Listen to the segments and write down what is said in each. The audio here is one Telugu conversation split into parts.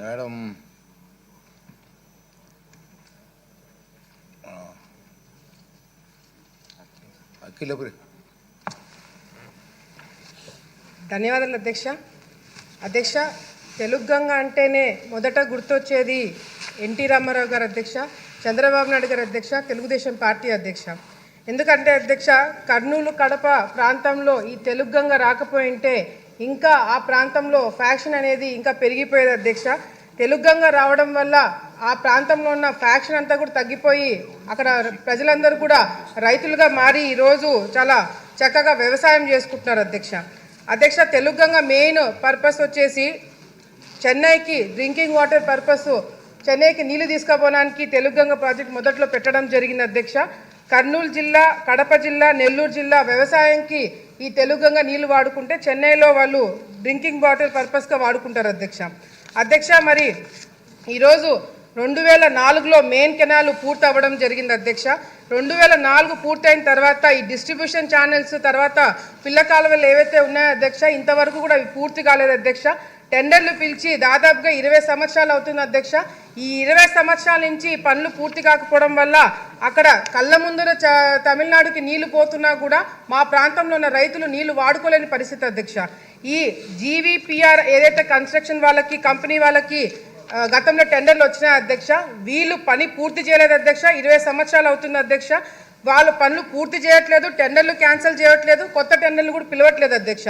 మేడం ధన్యవాదాలు అధ్యక్ష. అధ్యక్ష, తెలుగు గంగ అంటేనే మొదట గుర్తొచ్చేది ఎన్టీ రామారావు గారు అధ్యక్ష, చంద్రబాబు నాయుడు గారు అధ్యక్ష, తెలుగుదేశం పార్టీ అధ్యక్ష. ఎందుకంటే అధ్యక్ష, కర్నూలు కడప ప్రాంతంలో ఈ తెలుగు గంగ రాకపోయింటే ఇంకా ఆ ప్రాంతంలో ఫ్యాక్షన్ అనేది ఇంకా పెరిగిపోయేది అధ్యక్ష. తెలుగు గంగ రావడం వల్ల ఆ ప్రాంతంలో ఉన్న ఫ్యాక్షన్ అంతా కూడా తగ్గిపోయి అక్కడ ప్రజలందరూ కూడా రైతులుగా మారి ఈరోజు చాలా చక్కగా వ్యవసాయం చేసుకుంటున్నారు అధ్యక్ష. అధ్యక్ష, తెలుగు గంగ మెయిన్ పర్పస్ వచ్చేసి చెన్నైకి డ్రింకింగ్ వాటర్ పర్పస్, చెన్నైకి నీళ్లు తీసుకుపోవడానికి తెలుగు గంగ ప్రాజెక్ట్ మొదట్లో పెట్టడం జరిగింది అధ్యక్ష. కర్నూలు జిల్లా, కడప జిల్లా, నెల్లూరు జిల్లా వ్యవసాయంకి ఈ తెలుగు గంగ నీళ్లు వాడుకుంటే చెన్నైలో వాళ్ళు డ్రింకింగ్ వాటర్ పర్పస్గా వాడుకుంటారు అధ్యక్ష. అధ్యక్ష, మరి ఈరోజు 2004లో మెయిన్ కెనాల్ పూర్తి అవ్వడం జరిగింది అధ్యక్ష. 2004 పూర్తయిన తర్వాత ఈ డిస్ట్రిబ్యూషన్ ఛానల్స్ తర్వాత పిల్ల కాలువలు ఏవైతే ఉన్నాయో అధ్యక్ష, ఇంతవరకు కూడా ఇవి పూర్తి కాలేదు అధ్యక్ష. టెండర్లు పిలిచి దాదాపుగా 20 సంవత్సరాలు అవుతుంది అధ్యక్ష. ఈ 20 సంవత్సరాల నుంచి పనులు పూర్తి కాకపోవడం వల్ల అక్కడ కళ్ళ ముందర తమిళనాడుకి నీళ్లు పోతున్నా కూడా మా ప్రాంతంలో ఉన్న రైతులు నీళ్లు వాడుకోలేని పరిస్థితి అధ్యక్ష. ఈ జీవీపీఆర్ ఏదైతే కన్స్ట్రక్షన్ వాళ్ళకి, కంపెనీ వాళ్ళకి గతంలో టెండర్లు వచ్చినాయి అధ్యక్ష, వీళ్ళు పని పూర్తి చేయలేదు అధ్యక్ష. 20 సంవత్సరాలు అవుతుంది అధ్యక్ష. వాళ్ళు పనులు పూర్తి చేయట్లేదు, టెండర్లు క్యాన్సిల్ చేయట్లేదు, కొత్త టెండర్లు కూడా పిలవట్లేదు అధ్యక్ష.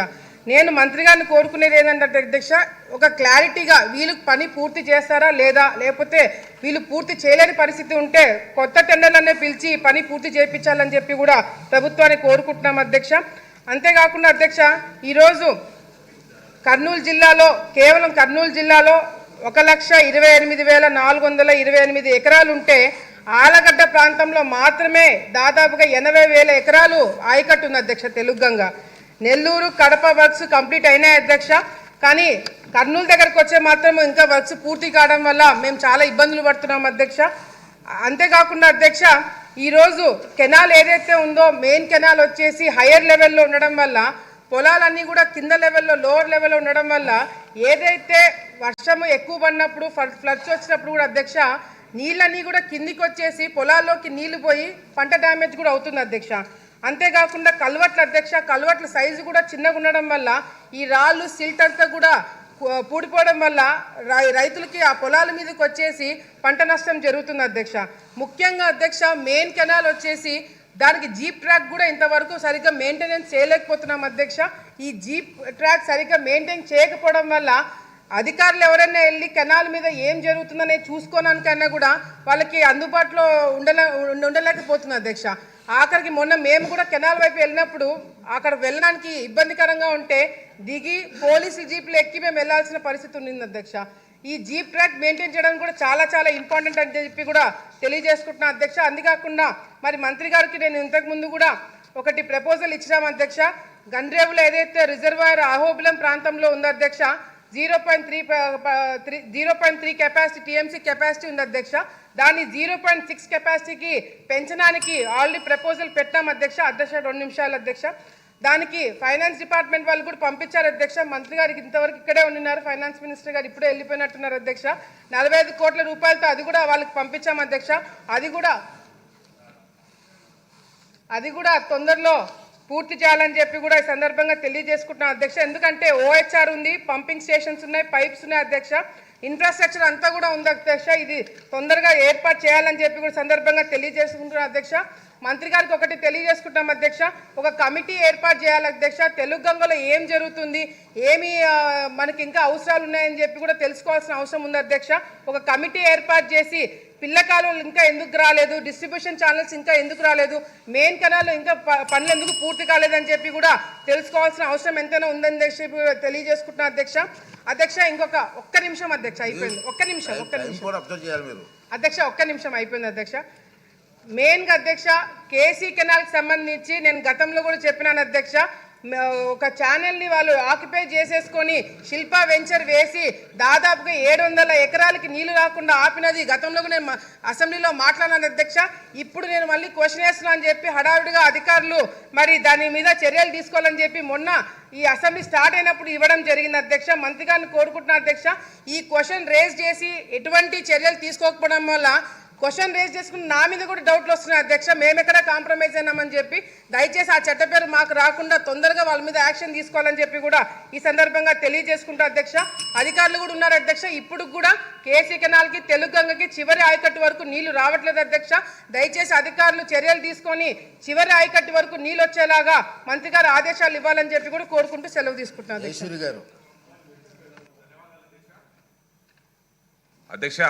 నేను మంత్రి గారిని కోరుకునేది ఏంటంటే అధ్యక్ష, ఒక క్లారిటీగా వీళ్ళు పని పూర్తి చేస్తారా లేదా, లేకపోతే వీళ్ళు పూర్తి చేయలేని పరిస్థితి ఉంటే కొత్త టెండర్లనే పిలిచి పని పూర్తి చేయించాలని చెప్పి కూడా ప్రభుత్వాన్ని కోరుకుంటున్నాం అధ్యక్ష. అంతేకాకుండా అధ్యక్ష, ఈరోజు కర్నూలు జిల్లాలో, కేవలం కర్నూలు జిల్లాలో 1,28,428 ఎకరాలు ఉంటే ఆలగడ్డ ప్రాంతంలో మాత్రమే దాదాపుగా 80,000 ఎకరాలు ఆయకట్టు ఉంది అధ్యక్ష తెలుగు గంగ. నెల్లూరు, కడప వర్క్స్ కంప్లీట్ అయినాయి అధ్యక్ష. కానీ కర్నూలు దగ్గరకు వచ్చే మాత్రం ఇంకా వర్క్స్ పూర్తి కావడం వల్ల మేము చాలా ఇబ్బందులు పడుతున్నాం అధ్యక్ష. అంతేకాకుండా అధ్యక్ష, ఈరోజు కెనాల్ ఏదైతే ఉందో మెయిన్ కెనాల్ వచ్చేసి హయ్యర్ లెవెల్లో ఉండడం వల్ల పొలాలన్నీ కూడా కింద లెవెల్లో, లోవర్ లెవెల్లో ఉండడం వల్ల ఏదైతే వర్షము ఎక్కువ పడినప్పుడు, ఫ్లడ్స్ వచ్చినప్పుడు కూడా అధ్యక్ష నీళ్ళన్నీ కూడా కిందికి వచ్చేసి పొలాల్లోకి నీళ్లు పోయి పంట డ్యామేజ్ కూడా అవుతుంది అధ్యక్ష. అంతేకాకుండా కల్వట్లు అధ్యక్ష, కల్వట్ల సైజు కూడా చిన్నగా ఉండడం వల్ల ఈ రాళ్ళు, సిల్ట్ అంతా కూడా పూడిపోవడం వల్ల రైతులకి ఆ పొలాల మీదకి వచ్చేసి పంట నష్టం జరుగుతుంది అధ్యక్ష. ముఖ్యంగా అధ్యక్ష, మెయిన్ కెనాల్ వచ్చేసి దానికి జీప్ ట్రాక్ కూడా ఇంతవరకు సరిగ్గా మెయింటెనెన్స్ చేయలేకపోతున్నాం అధ్యక్ష. ఈ జీప్ ట్రాక్ సరిగ్గా మెయింటైన్ చేయకపోవడం వల్ల అధికారులు ఎవరైనా వెళ్ళి కెనాల్ మీద ఏం జరుగుతుందనే చూసుకోవడానికైనా కూడా వాళ్ళకి అందుబాటులో ఉండలేకపోతుంది అధ్యక్ష. ఆఖరికి మొన్న మేము కూడా కెనాల్ వైపు వెళ్ళినప్పుడు అక్కడ వెళ్ళడానికి ఇబ్బందికరంగా ఉంటే దిగి పోలీసు జీప్లు ఎక్కి మేము వెళ్ళాల్సిన పరిస్థితి ఉంది అధ్యక్ష. ఈ జీప్ ట్రాక్ మెయింటైన్ చేయడం కూడా చాలా చాలా ఇంపార్టెంట్ అని చెప్పి కూడా తెలియజేసుకుంటున్నాను అధ్యక్ష. అంతేకాకుండా మరి మంత్రి గారికి నేను ఇంతకుముందు కూడా ఒకటి ప్రపోజల్ ఇచ్చినాం అధ్యక్ష. గండ్రేవులో ఏదైతే రిజర్వాయర్ అహోబిలం ప్రాంతంలో ఉందో అధ్యక్ష, 0.3 కెపాసిటీ టీఎంసీ కెపాసిటీ ఉంది అధ్యక్ష. దాన్ని 0.6 కెపాసిటీకి పెంచడానికి ఆల్రెడీ ప్రపోజల్ పెట్టాం అధ్యక్ష. 2 నిమిషాలు అధ్యక్ష. దానికి ఫైనాన్స్ డిపార్ట్మెంట్ వాళ్ళు కూడా పంపించారు అధ్యక్ష. మంత్రి గారికి ఇంతవరకు ఇక్కడే ఉన్నారు, ఫైనాన్స్ మినిస్టర్ గారు ఇప్పుడే వెళ్ళిపోయినట్టున్నారు అధ్యక్ష. 45 కోట్ల రూపాయలతో అది కూడా వాళ్ళకి పంపించాం అధ్యక్ష. అది కూడా తొందరలో పూర్తి చేయాలని చెప్పి కూడా ఈ సందర్భంగా తెలియజేసుకుంటున్నాం అధ్యక్ష. ఎందుకంటే ఓహెచ్ఆర్ ఉంది, పంపింగ్ స్టేషన్స్ ఉన్నాయి, పైప్స్ ఉన్నాయి అధ్యక్ష, ఇన్ఫ్రాస్ట్రక్చర్ అంతా కూడా ఉంది అధ్యక్ష. ఇది తొందరగా ఏర్పాటు చేయాలని చెప్పి కూడా సందర్భంగా తెలియజేసుకుంటున్నాం అధ్యక్ష. మంత్రి గారికి ఒకటి తెలియజేసుకుంటాం అధ్యక్ష, ఒక కమిటీ ఏర్పాటు చేయాలి అధ్యక్ష. తెలుగు గంగలో ఏం జరుగుతుంది, ఏమి మనకి ఇంకా అవసరాలు ఉన్నాయని చెప్పి కూడా తెలుసుకోవాల్సిన అవసరం ఉంది అధ్యక్ష. ఒక కమిటీ ఏర్పాటు చేసి పిల్ల కాలువలు ఇంకా ఎందుకు రాలేదు, డిస్ట్రిబ్యూషన్ ఛానల్స్ ఇంకా ఎందుకు రాలేదు, మెయిన్ కెనాల్లో ఇంకా పనులు ఎందుకు పూర్తి కాలేదని చెప్పి కూడా తెలుసుకోవాల్సిన అవసరం ఎంతైనా ఉందని చెప్పి తెలియజేసుకుంటున్నా అధ్యక్ష. అధ్యక్ష ఒక్క నిమిషం అధ్యక్ష, అయిపోయింది. ఒక్క నిమిషం అధ్యక్ష, ఒక్క నిమిషం అయిపోయింది అధ్యక్ష. మెయిన్గా అధ్యక్ష, కేసీ కెనాల్కి సంబంధించి నేను గతంలో కూడా చెప్పినాను అధ్యక్ష. ఒక ఛానల్ని వాళ్ళు ఆక్యుపై చేసేసుకొని శిల్పా వెంచర్ వేసి దాదాపుగా 700 ఎకరాలకి నీళ్లు రాకుండా ఆపినది గతంలో నేను అసెంబ్లీలో మాట్లాడినాను అధ్యక్ష. ఇప్పుడు నేను మళ్ళీ క్వశ్చన్ వేస్తున్నా అని చెప్పి హడావిడిగా అధికారులు మరి దాని మీద చర్యలు తీసుకోవాలని చెప్పి మొన్న ఈ అసెంబ్లీ స్టార్ట్ అయినప్పుడు ఇవ్వడం జరిగింది అధ్యక్ష. మంత్రి గారిని కోరుకుంటున్నా అధ్యక్ష, ఈ క్వశ్చన్ రేజ్ చేసి ఎటువంటి చర్యలు తీసుకోకపోవడం వల్ల క్వశ్చన్ రేజ్ చేసుకుని నా మీద కూడా డౌట్లు వస్తున్నాయి అధ్యక్ష. మేము ఎక్కడ కాంప్రమైజ్ అయినామని చెప్పి దయచేసి ఆ చట్ట పేరు మాకు రాకుండా తొందరగా వాళ్ళ మీద యాక్షన్ తీసుకోవాలని చెప్పి కూడా ఈ సందర్భంగా తెలియజేసుకుంటా అధ్యక్ష. అధికారులు కూడా ఉన్నారు అధ్యక్ష. ఇప్పుడు కూడా కేసీ కెనాల్కి తెలుగంగకి చివరి ఆయకట్టు వరకు నీళ్లు రావట్లేదు అధ్యక్ష. దయచేసి అధికారులు చర్యలు తీసుకొని చివరి ఆయకట్టు వరకు నీళ్ళు వచ్చేలాగా మంత్రి గారు ఆదేశాలు ఇవ్వాలని చెప్పి కూడా కోరుకుంటూ సెలవు తీసుకుంటున్నాను అధ్యక్ష.